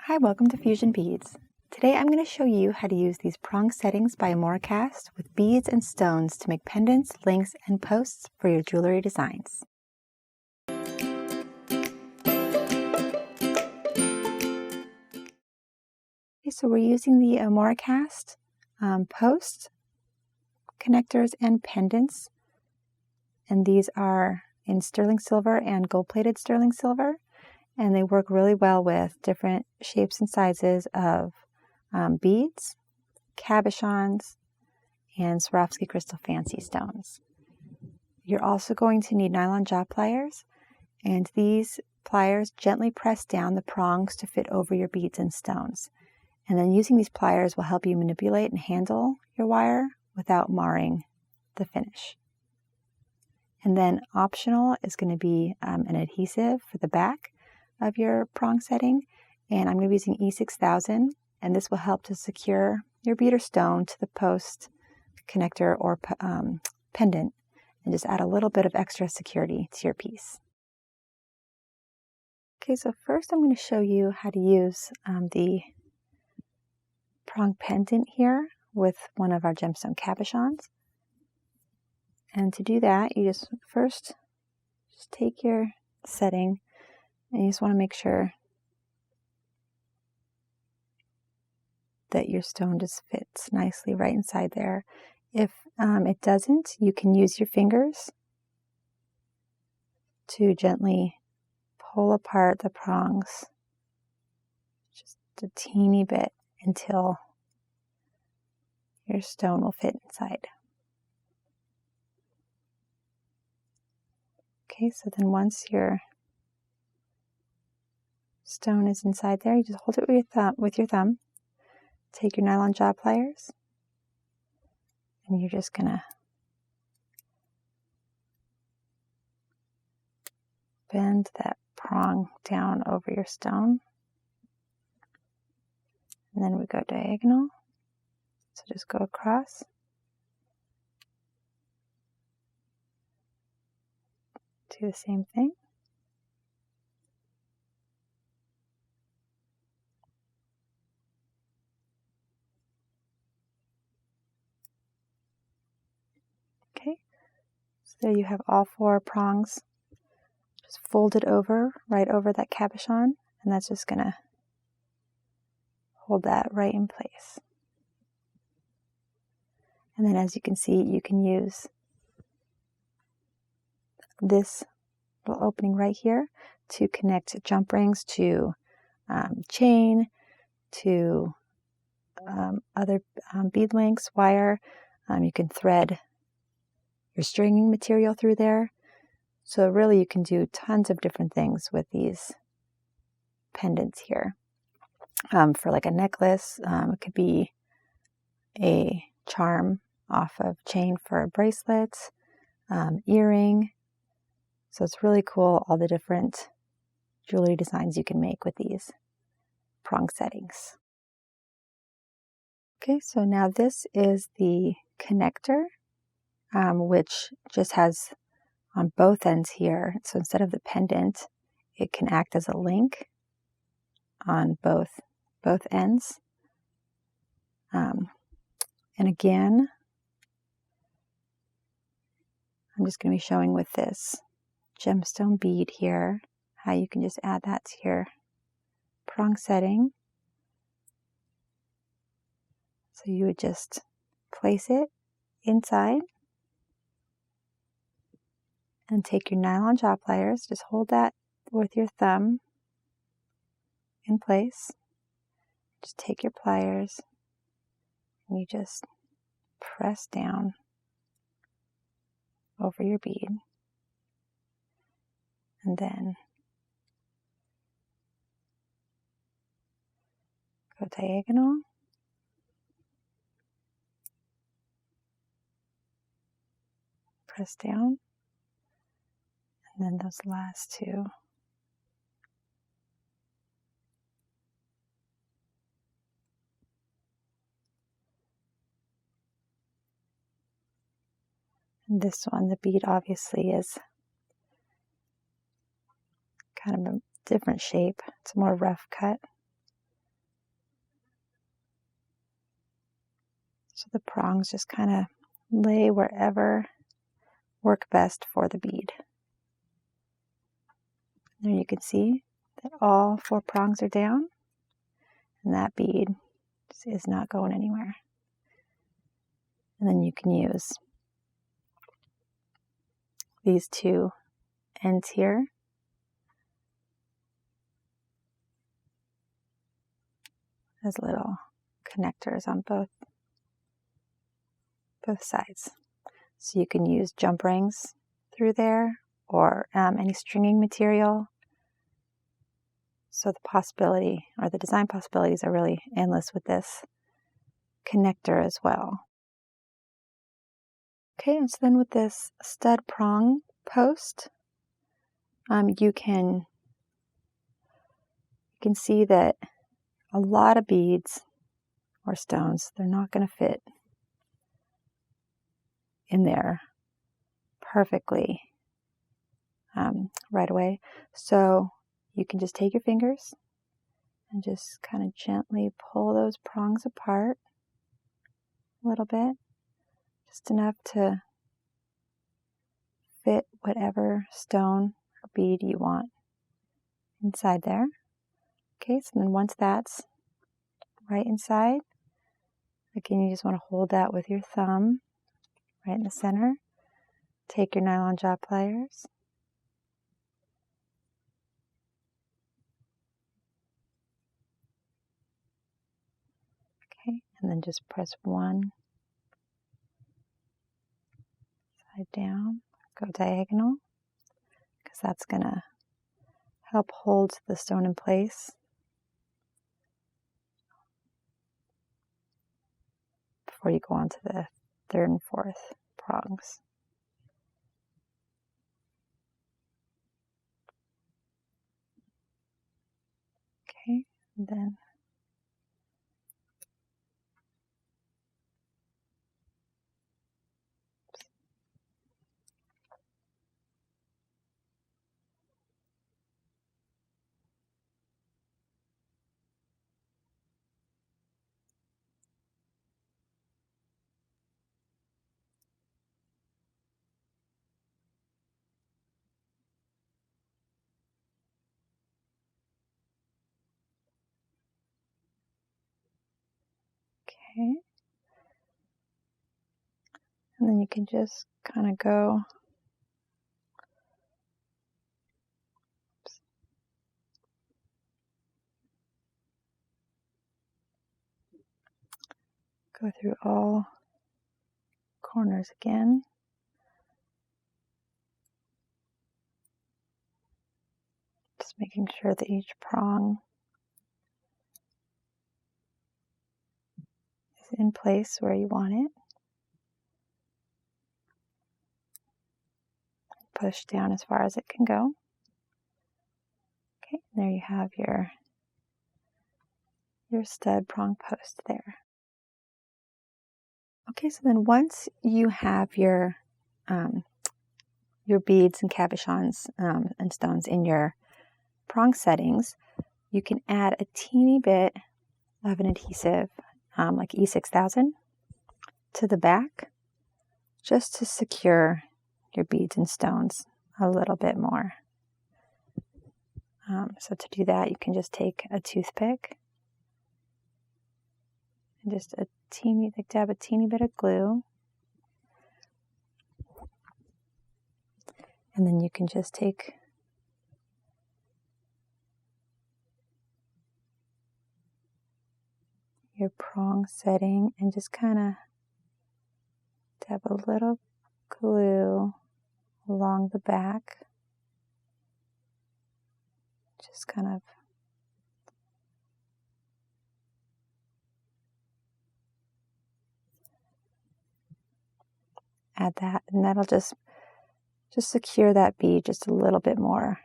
Hi, welcome to Fusion Beads. Today I'm going to show you how to use these prong settings by Amoracast with beads and stones to make pendants, links, and posts for your jewelry designs. Okay, so we're using the Amoracast posts, connectors, and pendants, and these are in sterling silver and gold-plated sterling silver. And they work really well with different shapes and sizes of beads, cabochons, and Swarovski crystal fancy stones. You're also going to need nylon jaw pliers, and these pliers gently press down the prongs to fit over your beads and stones. And then using these pliers will help you manipulate and handle your wire without marring the finish. And then optional is going to be an adhesive for the back of your prong setting, and I'm going to be using E6000, and this will help to secure your bead or stone to the post, connector, or pendant, and just add a little bit of extra security to your piece. Okay, so first I'm going to show you how to use the prong pendant here with one of our gemstone cabochons. And to do that, you just take your setting, and you just want to make sure that your stone just fits nicely right inside there. If it doesn't, you can use your fingers to gently pull apart the prongs just a teeny bit until your stone will fit inside. Okay, so then once your stone is inside there, you just hold it with your thumb. Take your nylon jaw pliers, and you're just going to bend that prong down over your stone. And then we go diagonal. So just go across. Do the same thing. Okay, so there you have all four prongs just folded over, right over that cabochon, and that's just going to hold that right in place. And then as you can see, you can use this little opening right here to connect jump rings to chain, to other bead links, wire. You can thread your stringing material through there. So really you can do tons of different things with these pendants here. For like a necklace, it could be a charm off of chain for a bracelet, earring. So it's really cool, all the different jewelry designs you can make with these prong settings. Okay, so now this is the connector, which just has on both ends here. So instead of the pendant, it can act as a link on both ends. And again, I'm just going to be showing with this gemstone bead here how you can just add that to your prong setting. So you would just place it inside and take your nylon jaw pliers, just hold that with your thumb in place. Just take your pliers and you just press down over your bead, and then go diagonal, press down, and then those last two. And this one, the bead obviously is kind of a different shape. It's a more rough cut. So the prongs just kind of lay wherever work best for the bead. There you can see that all 4 prongs are down, and that bead is not going anywhere. And then you can use these 2 ends here as little connectors on both sides. So you can use jump rings through there, or any stringing material. So the possibility, or the design possibilities, are really endless with this connector as well. Okay, and so then with this stud prong post, you can see that a lot of beads or stones, they're not going to fit in there perfectly right away. So you can just take your fingers and just kind of gently pull those prongs apart a little bit, just enough to fit whatever stone or bead you want inside there. Okay, so then once that's right inside, again, you just want to hold that with your thumb right in the center. Take your nylon jaw pliers. Okay, and then just press one side down, go diagonal, because that's going to help hold the stone in place before you go on to the 3rd and 4th prongs. Okay, and then okay. And then you can just kind of go through all corners again. Just making sure that each prong is in place where you want it. Push down as far as it can go. Okay, there you have your stud prong post there. Okay, so then once you have your beads and cabochons and stones in your prong settings, you can add a teeny bit of an adhesive, like E6000, to the back, just to secure your beads and stones a little bit more. So to do that, you can just take a toothpick and just dab a teeny bit of glue, and then you can just take your prong setting and just kind of dab a little glue along the back. Just kind of add that, and that'll just secure that bead just a little bit more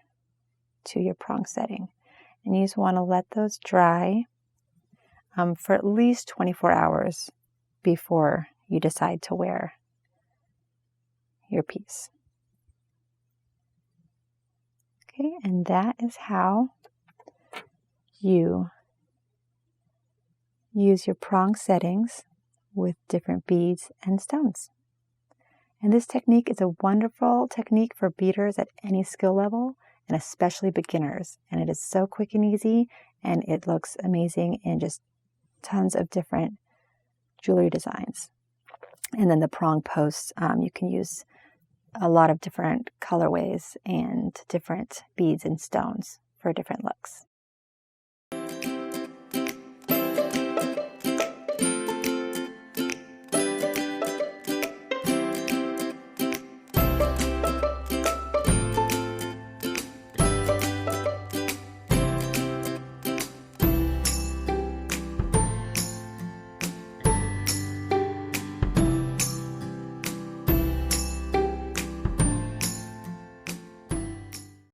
to your prong setting. And you just want to let those dry for at least 24 hours before you decide to wear your piece. Okay, and that is how you use your prong settings with different beads and stones. And this technique is a wonderful technique for beaders at any skill level, and especially beginners. And it is so quick and easy, and it looks amazing in just tons of different jewelry designs. And then the prong posts, you can use a lot of different colorways and different beads and stones for different looks.